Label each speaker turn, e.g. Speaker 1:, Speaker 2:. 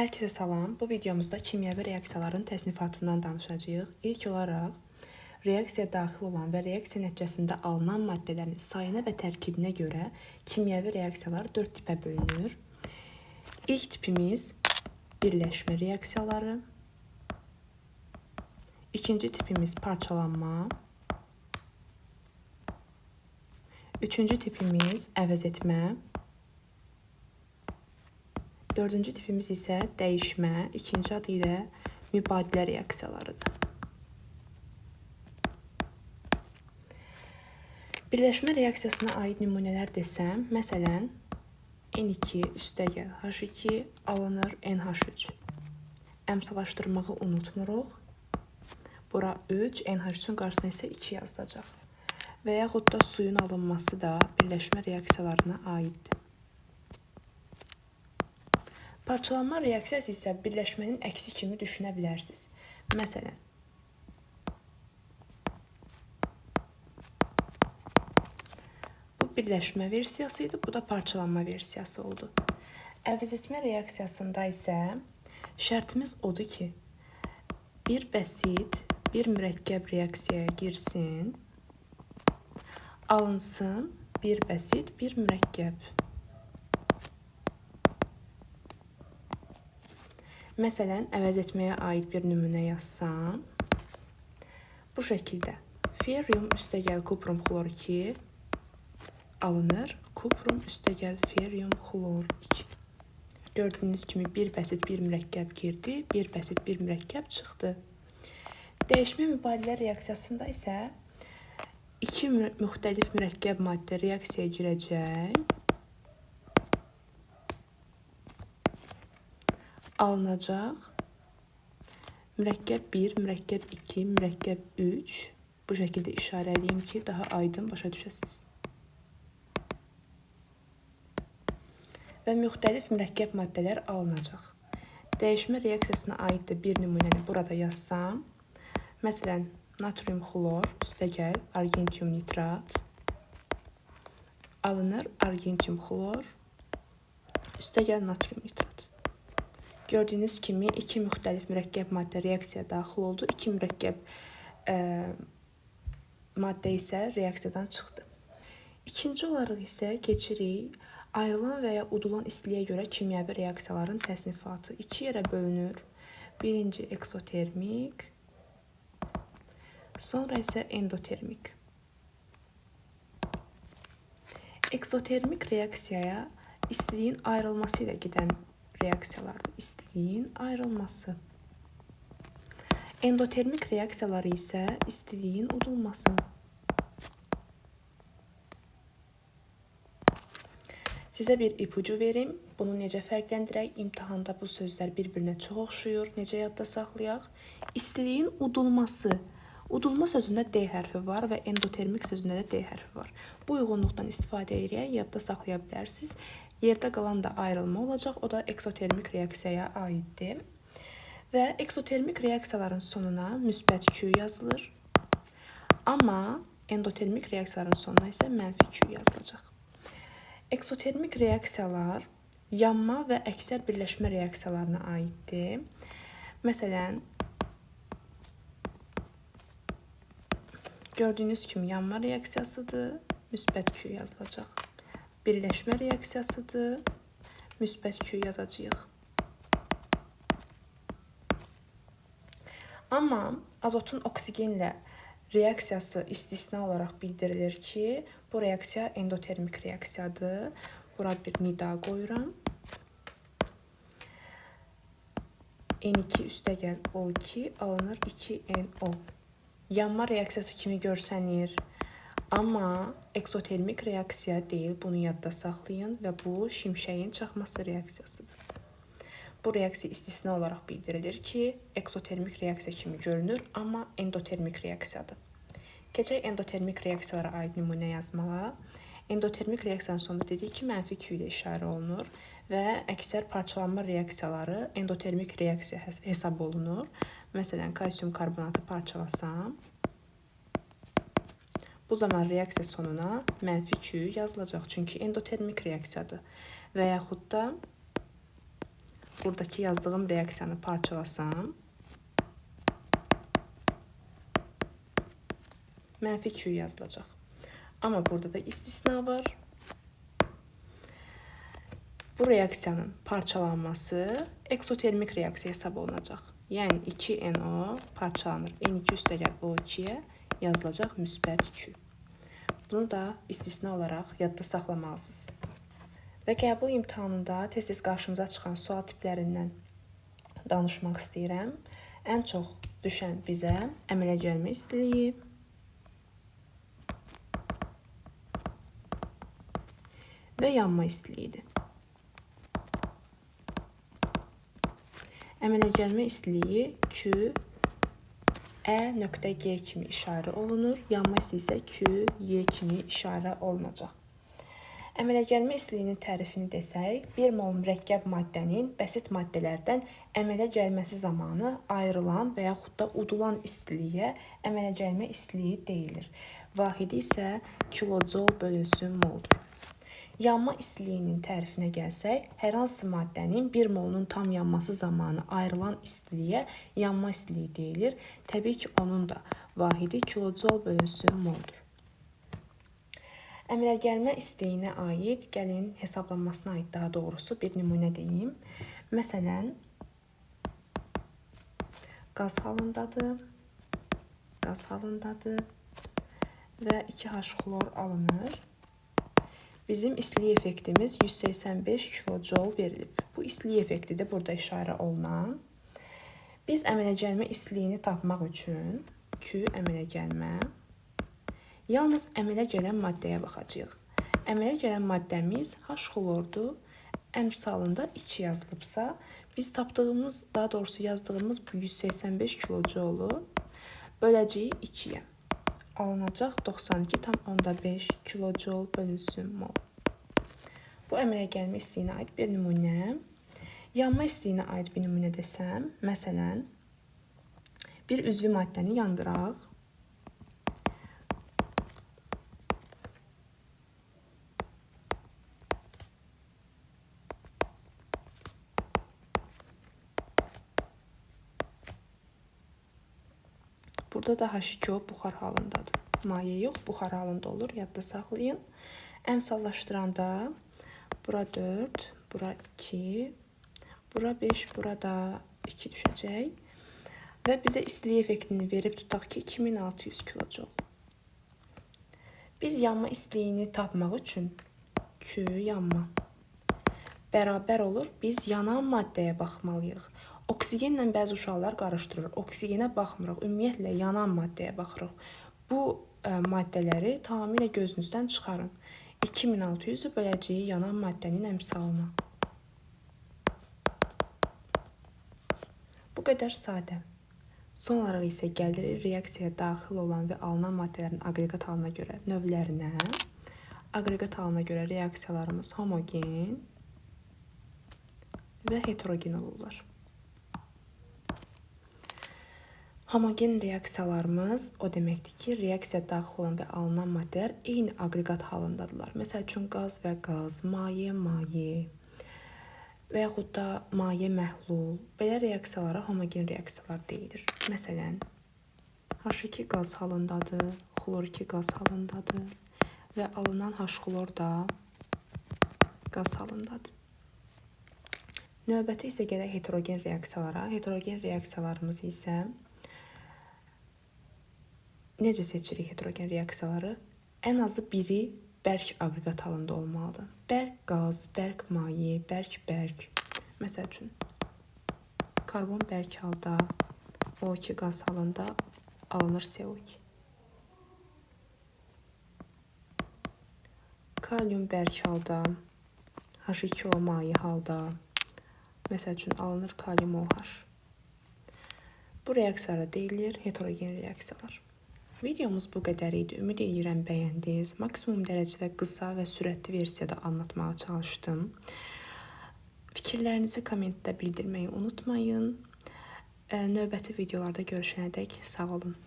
Speaker 1: Hər kəsə salam. Bu videomuzda kimyəvi reaksiyaların təsnifatından danışacağıq. İlk olaraq reaksiyaya daxil olan və reaksiya nəticəsində alınan maddələrin sayına və tərkibinə görə kimyəvi reaksiyalar 4 tipə bölünür. İlk tipimiz birləşmə reaksiyaları. İkinci tipimiz parçalanma. Üçüncü tipimiz əvəzetmə. Dördüncü tipimiz isə dəyişmə, ikinci adı ilə mübadilə reaksiyalarıdır. Birləşmə reaksiyasına aid nümunələr desəm, məsələn, N2 + H2 alınır NH3. Əmsallaşdırmağı unutmuruq. Bura 3, NH3-ün qarşısına isə 2 yazılacaq. Və yaxud da suyun alınması da birləşmə reaksiyalarına aiddir. Parçalanma reaksiyası isə birləşmənin əksi kimi düşünə bilərsiniz. Məsələn, bu birləşmə versiyası idi, bu da parçalanma versiyası oldu. Əvəzetmə reaksiyasında isə şərtimiz odur ki, bir bəsit, bir mürəkkəb reaksiyaya girsin, alınsın bir bəsit, bir mürəkkəb. Məsələn, əvəzetməyə aid bir nümunə yazsam, bu şəkildə ferium + kuprum xlor 2 alınır, kuprum + ferium xlor 2. Gördüyünüz kimi bir bəsit, bir mürəkkəb girdi, bir bəsit, bir mürəkkəb çıxdı. Dəyişmə mübadilə reaksiyasında isə iki müxtəlif mürəkkəb maddə reaksiyaya girəcək. Alınacaq. Mürəkkəb 1, mürəkkəb 2, mürəkkəb 3. Bu şəkildə işarə edeyim ki, daha aydın başa düşəsiniz. Və müxtəlif mürəkkəb maddələr alınacaq. Dəyişmə reaksiyasına aid də bir nümunəni burada yazsam, məsələn, natrium xlor + argentium nitrat alınır argentium xlor + natrium nitrat. Gördüyünüz kimi iki müxtəlif mürəkkəb maddə reaksiyaya daxil oldu. İki mürəkkəb maddə isə reaksiyadan çıxdı. İkinci olaraq isə keçirik ayrılan və ya udulan istiliyə görə kimyəvi reaksiyaların təsnifatı. İki yerə bölünür. Birinci eksotermik, sonra isə endotermik. Eksotermik reaksiyaya istiliyin ayrılması ilə gedən reaksiyalardır. İstiliyin ayrılması. Endotermik reaksiyaları isə istiliyin udulması. Sizə bir ipucu verim. Bunu necə fərqləndirək? İmtahanda bu sözlər bir-birinə çox oxşuyur. Necə yadda saxlayaq? İstiliyin udulması. Udulma sözündə D hərfi var və endotermik sözündə də D hərfi var. Bu uyğunluqdan istifadə edərək yadda saxlaya bilərsiniz. Yerdə qalan da ayrılma olacaq. O da eksotermik reaksiyaya aiddir. Və eksotermik reaksiyaların sonuna müsbət Q yazılır. Amma endotermik reaksiyaların sonuna isə mənfi Q yazılacaq. Eksotermik reaksiyalar yanma və əksər birləşmə reaksiyalarına aiddir. Məsələn, gördüyünüz kimi yanma reaksiyasıdır, müsbət Q yazılacaq. Birləşmə reaksiyasıdır, müsbət Q yazacağıq. Amma azotun oksigenlə reaksiyası istisna olaraq bildirilir ki, bu reaksiya endotermik reaksiyadır. Bura bir nida qoyuram. N2 + O2 alınır 2NO. Yanma reaksiyası kimi görsənir. Amma eksotermik reaksiya deyil, bunu yadda saxlayın və bu şimşəyin çaxması reaksiyasıdır. Bu reaksiya istisna olaraq bildirilir ki, eksotermik reaksiya kimi görünür, amma endotermik reaksiyadır. Keçək endotermik reaksiyalara aid nümunə yazmağa. Endotermik reaksiyanın sonunda dedik ki, mənfi Q ilə işarə olunur və əksər parçalanma reaksiyaları endotermik reaksiya hesab olunur. Məsələn, kalsium karbonatı parçalasam, bu zaman reaksiya sonuna mənfi Q yazılacaq, çünki endotermik reaksiyadır. Və yaxud da buradakı yazdığım reaksiyanı parçalasam, -Q yazılacaq. Amma burada da istisna var. Bu reaksiyanın parçalanması eksotermik reaksiya hesab olunacaq. Yəni 2NO parçalanır. N2 üstəgəl O2-yə yazılacaq müsbət Q. Bunu da istisna olaraq yadda saxlamalısınız. Və qəbul imtahanında tez-tez qarşımıza çıxan sual tiplərindən danışmaq istəyirəm. Ən çox düşən bizə əmələ gəlmə istiliyi, və yanma istiliyidir. Əmələ gəlmə istiliyi Q, E.G kimi işarə olunur. Yanma istiliyi isə Q, Y kimi işarə olunacaq. Əmələ gəlmə istiliyinin tərifini desək, 1 mol mürəkkəb maddənin bəsit maddələrdən əmələ gəlməsi zamanı ayrılan və yaxud da udulan istiliyə əmələ gəlmə istiliyi deyilir. Vahidi isə kilocol bölünsün moldur. Yanma istiliyinin tərifinə gəlsək, hər hansı maddənin 1 molunun tam yanması zamanı ayrılan istiliyə yanma istiliyi deyilir. Təbii ki, onun da vahidi kilocol bölünsün moldur. Əmələ gəlmə istiliyinə aid, gəlin hesablanmasına aid daha doğrusu bir nümunə deyim. Məsələn, qaz halındadır və 2H xlor alınır. Bizim istilik effektimiz 185 kilojol verilib. Bu istilik effekti də burada işarə olunan. Biz əmələ gəlmə istiliyini tapmaq üçün Q əmələ gəlmə, yalnız əmələ gələn maddəyə baxacağıq. Əmələ gələn maddəmiz H xlordur. Əmsalında 2 yazılıbsa, biz tapdığımız, daha doğrusu yazdığımız bu 185 kilojolu böləcəyik 2-yə. Alınacaq 92,5 kilojol bölünsün mol. Bu əmələ gəlmə istiliyinə aid bir nümunə. Yanma istiliyinə aid bir nümunə desəm, məsələn, bir üzvi maddəni yandıraq. Burada da H2O buxar halındadır. Maye yox, buxar halında olur. Yadda saxlayın. Əmsallaşdıranda bura 4, bura 2, bura 5, burada 2 düşəcək. Və bizə istilik effektini verib tutaq ki, 2600 kilojol. Biz yanma istiliyini tapmaq üçün Q yanma bərabər olur. Biz yanan maddəyə baxmalıyıq. Oksigenlə bəzi uşaqlar qarışdırır. Oksigenə baxmırıq. Ümumiyyətlə, yanan maddəyə baxırıq. Bu maddələri tamamilə gözünüzdən çıxarın. 2600-ü böləcəyi yanan maddənin əmsalına. Bu qədər sadə. Son olaraq isə gəlirik reaksiyaya daxil olan və alınan maddələrin aqreqat halına görə növlərinə. Aqreqat halına görə reaksiyalarımız homogen və heterogen olurlar. Homogen reaksiyalarımız o deməkdir ki, reaksiyaya daxil olan və alınan maddələr eyni aqreqat halındadırlar. Məsəl üçün, qaz və qaz, maye və yaxud da maye məhlul. Belə reaksiyalara homogen reaksiyalar deyilir. Məsələn, H2 qaz halındadır, xlor 2 qaz halındadır və alınan H xlor da qaz halındadır. Növbəti isə gələk heterogen reaksiyalara. Heterogen reaksiyalarımız isə necə seçirik heterogen reaksiyaları? Ən azı biri bərk aqreqat halında olmalıdır. Bərk qaz, bərk maye, bərk. Məsəl üçün, karbon bərk halda, O2 qaz halında alınır CO2. Kalium bərk halda, H2O maye halda, məsəl üçün, alınır kalium OH. Bu reaksiyalara deyilir heterogen reaksiyalar. Videomuz bu qədər idi. Ümid edirəm bəyəndiniz. Maksimum dərəcədə qısa və sürətli versiyada anlatmağa çalışdım. Fikirlərinizi kommentdə bildirməyi unutmayın. Növbəti videolarda görüşənədək sağ olun.